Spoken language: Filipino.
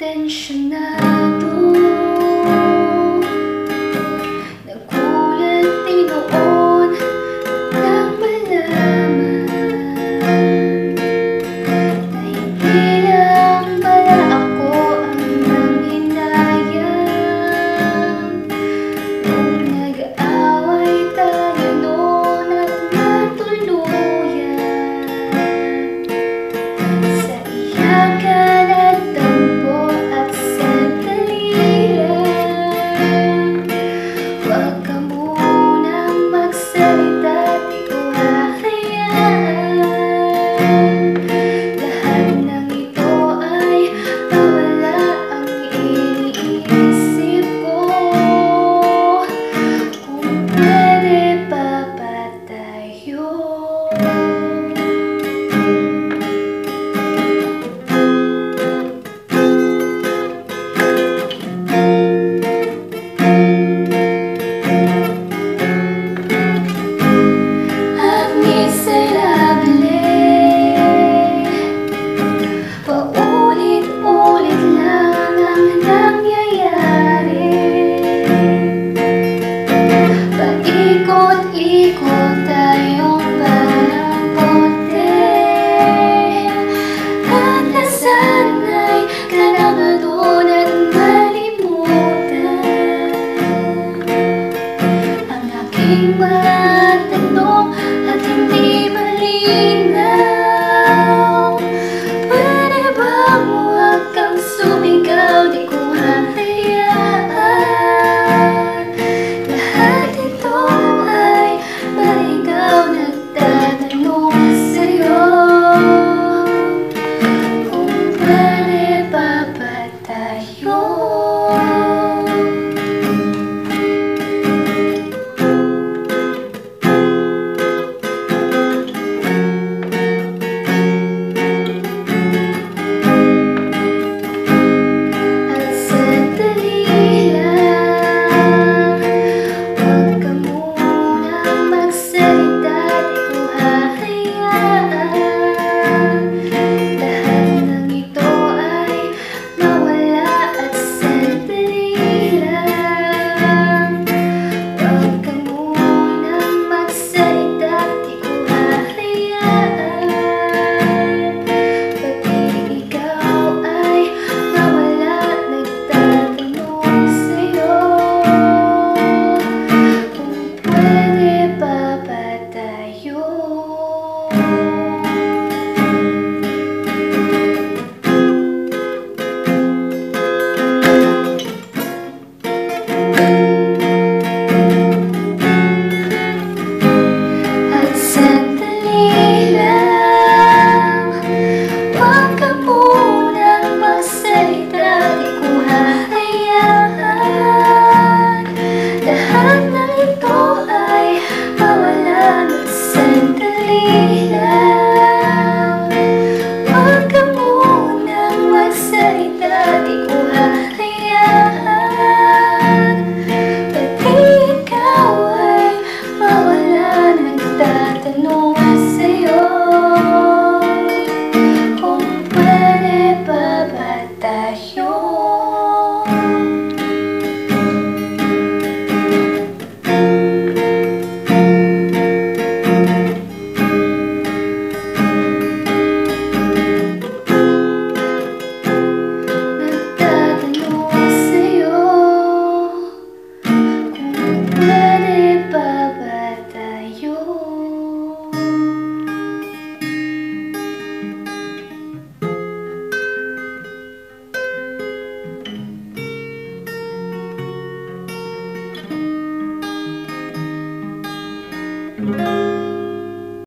Tensyonado, nagulat din noon nang malaman na hindi lang pala ako ang nanghinayang. Nung nag-aaway tayo noon at natuluyan sa iyakan at tampo at sandali lang. Huwag ka munang magsalita, di ko hahayaan. Lahat ng ito ay mawala ang iniisip ko. Kung pwede pa ba tayo? Paulit-ulit lang ang nangyayari. Paikot-ikot tayong parang bote, at nasanay ka na ba doon at malimutan ang aking mga tanong at hindi malinaw? Pwede bang huwag kang sumigaw, di ko hahayaan. Lahat ito ay maligaw, nagtatanong sa'yo kung pwede pa ba tayo? Sa'yo kung pwede pa ba tayo?